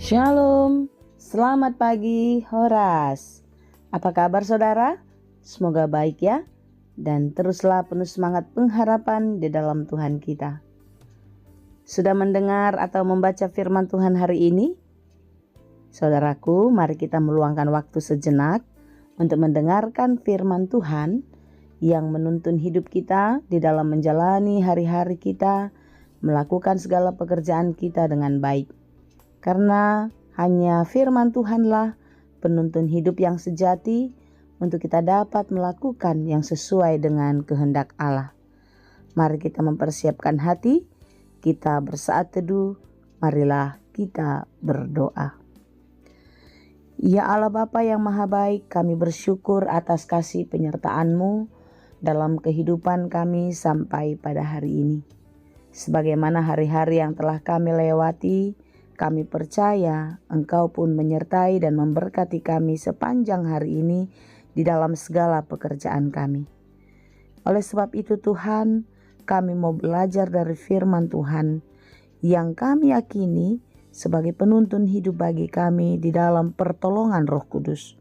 Shalom, selamat pagi Horas. Apa kabar saudara? Semoga baik ya, dan teruslah penuh semangat pengharapan di dalam Tuhan kita. Sudah mendengar atau membaca firman Tuhan hari ini? Saudaraku, mari kita meluangkan waktu sejenak untuk mendengarkan firman Tuhan yang menuntun hidup kita di dalam menjalani hari-hari kita, melakukan segala pekerjaan kita dengan baik. Karena hanya firman Tuhanlah penuntun hidup yang sejati untuk kita dapat melakukan yang sesuai dengan kehendak Allah. Mari kita mempersiapkan hati, kita bersaat teduh, marilah kita berdoa. Ya Allah Bapa yang Maha Baik, kami bersyukur atas kasih penyertaan-Mu dalam kehidupan kami sampai pada hari ini. Sebagaimana hari-hari yang telah kami lewati, kami percaya Engkau pun menyertai dan memberkati kami sepanjang hari ini di dalam segala pekerjaan kami. Oleh sebab itu Tuhan, kami mau belajar dari firman Tuhan yang kami yakini sebagai penuntun hidup bagi kami di dalam pertolongan Roh Kudus.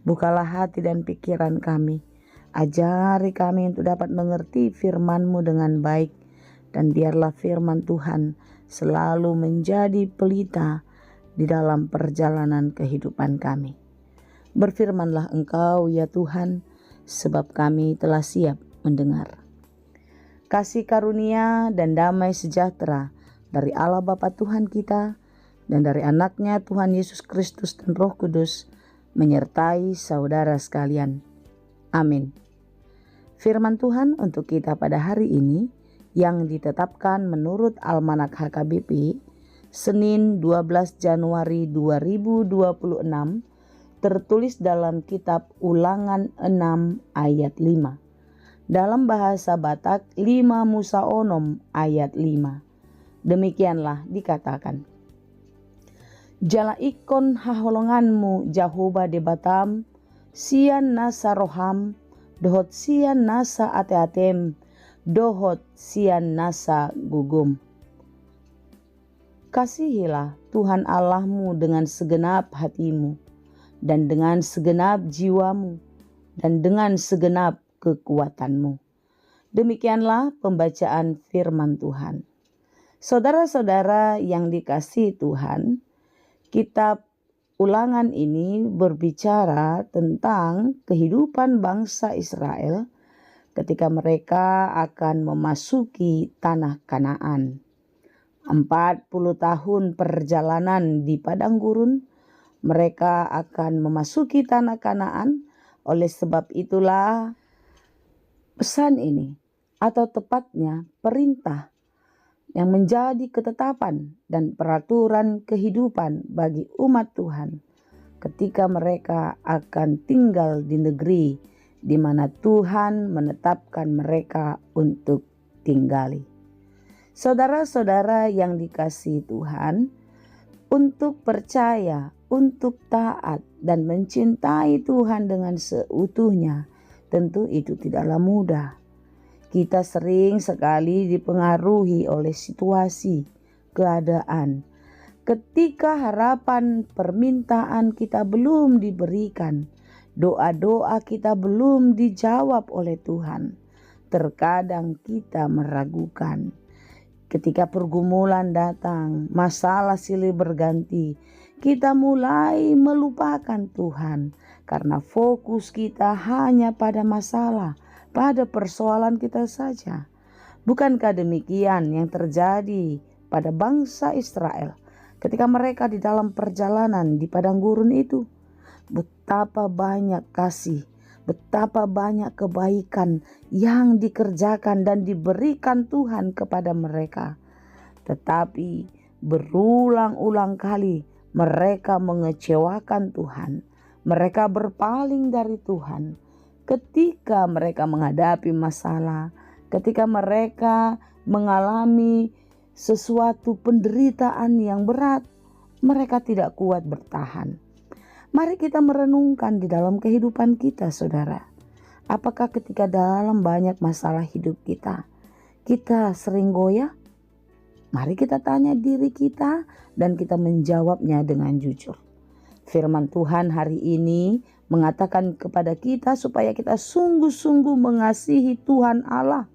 Bukalah hati dan pikiran kami, ajari kami untuk dapat mengerti firman-Mu dengan baik, dan biarlah firman Tuhan selalu menjadi pelita di dalam perjalanan kehidupan kami. Berfirmanlah Engkau ya Tuhan, sebab kami telah siap mendengar. Kasih karunia dan damai sejahtera dari Allah Bapa Tuhan kita dan dari anaknya Tuhan Yesus Kristus dan Roh Kudus menyertai saudara sekalian. Amin. Firman Tuhan untuk kita pada hari ini yang ditetapkan menurut Almanak HKBP Senin 12 Januari 2026 tertulis dalam kitab Ulangan 6 ayat 5. Dalam bahasa Batak 5 Musa Onom ayat 5. Demikianlah dikatakan. Jala ikon haholonganmu Jehovah de Batam, sian nasa roham, dohot sian nasa ate-atem, dohot sian nasa gugum. Kasihilah Tuhan Allahmu dengan segenap hatimu, dan dengan segenap jiwamu, dan dengan segenap kekuatanmu. Demikianlah pembacaan firman Tuhan. Saudara-saudara yang dikasihi Tuhan, kitab Ulangan ini berbicara tentang kehidupan bangsa Israel ketika mereka akan memasuki tanah Kanaan. 40 tahun perjalanan di padang gurun, mereka akan memasuki tanah Kanaan. Oleh sebab itulah pesan ini, atau tepatnya perintah yang menjadi ketetapan dan peraturan kehidupan bagi umat Tuhan ketika mereka akan tinggal di negeri di mana Tuhan menetapkan mereka untuk tinggali. Saudara-saudara yang dikasihi Tuhan, untuk percaya, untuk taat dan mencintai Tuhan dengan seutuhnya, tentu itu tidaklah mudah. Kita sering sekali dipengaruhi oleh situasi, keadaan. Ketika harapan permintaan kita belum diberikan, doa-doa kita belum dijawab oleh Tuhan, terkadang kita meragukan. Ketika pergumulan datang, masalah silih berganti, kita mulai melupakan Tuhan karena fokus kita hanya pada masalah, pada persoalan kita saja. Bukankah demikian yang terjadi pada bangsa Israel ketika mereka di dalam perjalanan di padang gurun itu? Betapa banyak kasih, betapa banyak kebaikan yang dikerjakan dan diberikan Tuhan kepada mereka. Tetapi berulang-ulang kali mereka mengecewakan Tuhan. Mereka berpaling dari Tuhan. Ketika mereka menghadapi masalah, ketika mereka mengalami sesuatu penderitaan yang berat, mereka tidak kuat bertahan. Mari kita merenungkan di dalam kehidupan kita, saudara. Apakah ketika dalam banyak masalah hidup kita, kita sering goyah? Mari kita tanya diri kita dan kita menjawabnya dengan jujur. Firman Tuhan hari ini mengatakan kepada kita supaya kita sungguh-sungguh mengasihi Tuhan Allah.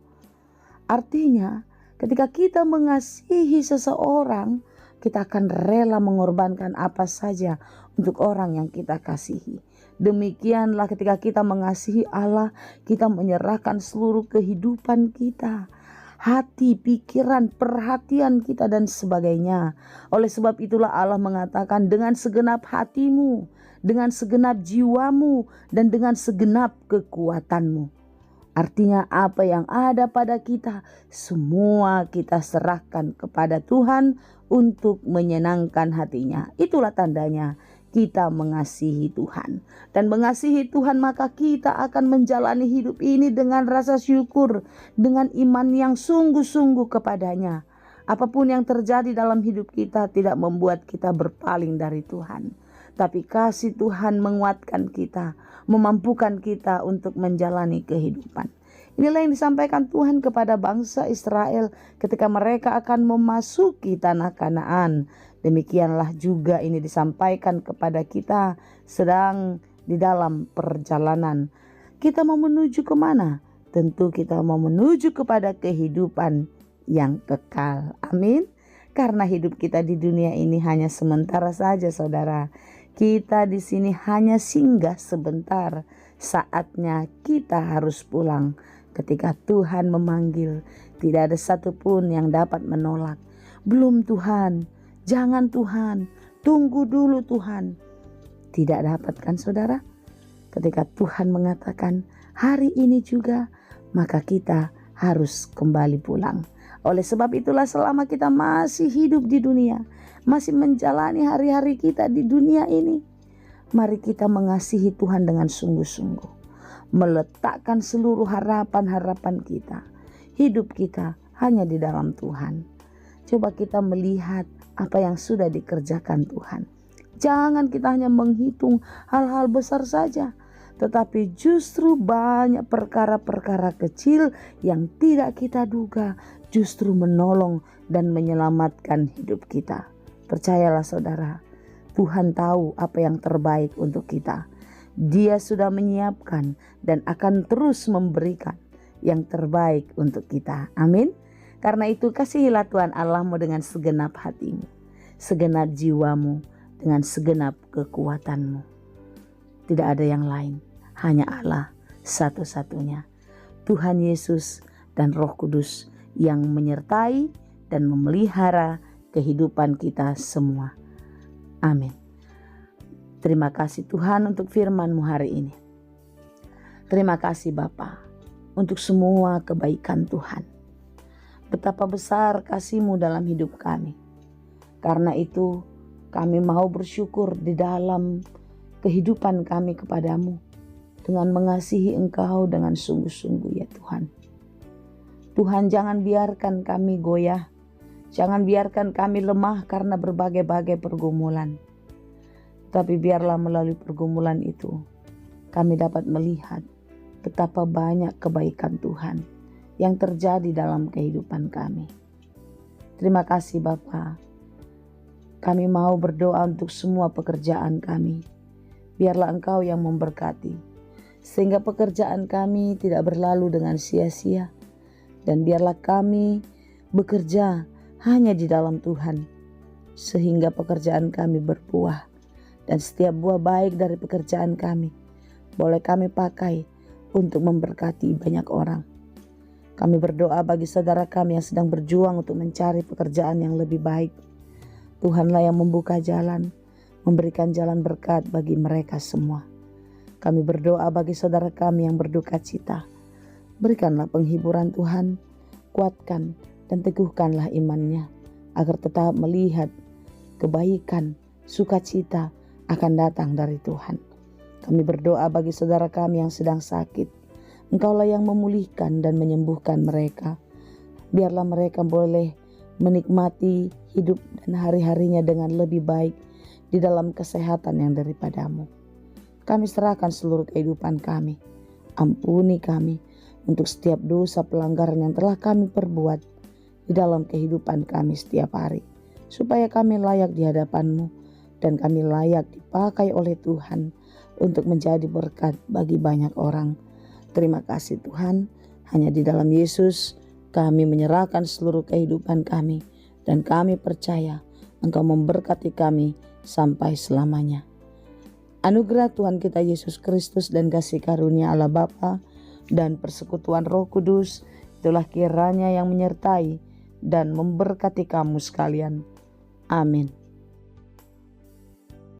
Artinya, ketika kita mengasihi seseorang, kita akan rela mengorbankan apa saja untuk orang yang kita kasihi. Demikianlah ketika kita mengasihi Allah, kita menyerahkan seluruh kehidupan kita, hati, pikiran, perhatian kita dan sebagainya. Oleh sebab itulah Allah mengatakan dengan segenap hatimu, dengan segenap jiwamu, dan dengan segenap kekuatanmu. Artinya apa yang ada pada kita, semua kita serahkan kepada Tuhan untuk menyenangkan hatinya. Itulah tandanya kita mengasihi Tuhan. Dan mengasihi Tuhan maka kita akan menjalani hidup ini dengan rasa syukur, dengan iman yang sungguh-sungguh kepadanya. Apapun yang terjadi dalam hidup kita tidak membuat kita berpaling dari Tuhan. Tapi kasih Tuhan menguatkan kita, memampukan kita untuk menjalani kehidupan. Inilah yang disampaikan Tuhan kepada bangsa Israel ketika mereka akan memasuki tanah Kanaan. Demikianlah juga ini disampaikan kepada kita sedang di dalam perjalanan. Kita mau menuju kemana? Tentu kita mau menuju kepada kehidupan yang kekal. Amin. Karena hidup kita di dunia ini hanya sementara saja, saudara. Kita di sini hanya singgah sebentar. Saatnya kita harus pulang. Ketika Tuhan memanggil, tidak ada satupun yang dapat menolak. Belum Tuhan, jangan Tuhan, tunggu dulu Tuhan. Tidak dapat kan saudara? Ketika Tuhan mengatakan hari ini juga, maka kita harus kembali pulang. Oleh sebab itulah selama kita masih hidup di dunia, masih menjalani hari-hari kita di dunia ini, mari kita mengasihi Tuhan dengan sungguh-sungguh. Meletakkan seluruh harapan-harapan kita, hidup kita hanya di dalam Tuhan. Coba kita melihat apa yang sudah dikerjakan Tuhan. Jangan kita hanya menghitung hal-hal besar saja, tetapi justru banyak perkara-perkara kecil yang tidak kita duga justru menolong dan menyelamatkan hidup kita. Percayalah saudara, Tuhan tahu apa yang terbaik untuk kita. Dia sudah menyiapkan dan akan terus memberikan yang terbaik untuk kita. Amin. Karena itu kasihilah Tuhan Allahmu dengan segenap hatimu, segenap jiwamu, dengan segenap kekuatanmu. Tidak ada yang lain, hanya Allah satu-satunya. Tuhan Yesus dan Roh Kudus yang menyertai dan memelihara kehidupan kita semua. Amin. Terima kasih Tuhan untuk firman-Mu hari ini. Terima kasih Bapa untuk semua kebaikan Tuhan. Betapa besar kasih-Mu dalam hidup kami. Karena itu kami mau bersyukur di dalam kehidupan kami kepadamu dengan mengasihi Engkau dengan sungguh-sungguh ya Tuhan. Tuhan, jangan biarkan kami goyah. Jangan biarkan kami lemah karena berbagai-bagai pergumulan. Tapi biarlah melalui pergumulan itu kami dapat melihat betapa banyak kebaikan Tuhan yang terjadi dalam kehidupan kami. Terima kasih Bapa. Kami mau berdoa untuk semua pekerjaan kami. Biarlah Engkau yang memberkati, sehingga pekerjaan kami tidak berlalu dengan sia-sia. Dan biarlah kami bekerja hanya di dalam Tuhan, sehingga pekerjaan kami berbuah. Dan setiap buah baik dari pekerjaan kami boleh kami pakai untuk memberkati banyak orang. Kami berdoa bagi saudara kami yang sedang berjuang untuk mencari pekerjaan yang lebih baik. Tuhanlah yang membuka jalan, memberikan jalan berkat bagi mereka semua. Kami berdoa bagi saudara kami yang berduka cita. Berikanlah penghiburan Tuhan, kuatkan dan teguhkanlah imannya, agar tetap melihat kebaikan, sukacita akan datang dari Tuhan. Kami berdoa bagi saudara kami yang sedang sakit. Engkaulah yang memulihkan dan menyembuhkan mereka. Biarlah mereka boleh menikmati hidup dan hari-harinya dengan lebih baik di dalam kesehatan yang daripadamu. Kami serahkan seluruh kehidupan kami. Ampuni kami untuk setiap dosa pelanggaran yang telah kami perbuat, di dalam kehidupan kami setiap hari, supaya kami layak di hadapan-Mu dan kami layak dipakai oleh Tuhan untuk menjadi berkat bagi banyak orang. Terima kasih Tuhan, hanya di dalam Yesus kami menyerahkan seluruh kehidupan kami dan kami percaya Engkau memberkati kami sampai selamanya. Anugerah Tuhan kita Yesus Kristus dan kasih karunia Allah Bapa dan persekutuan Roh Kudus itulah kiranya yang menyertai dan memberkati kamu sekalian. Amin.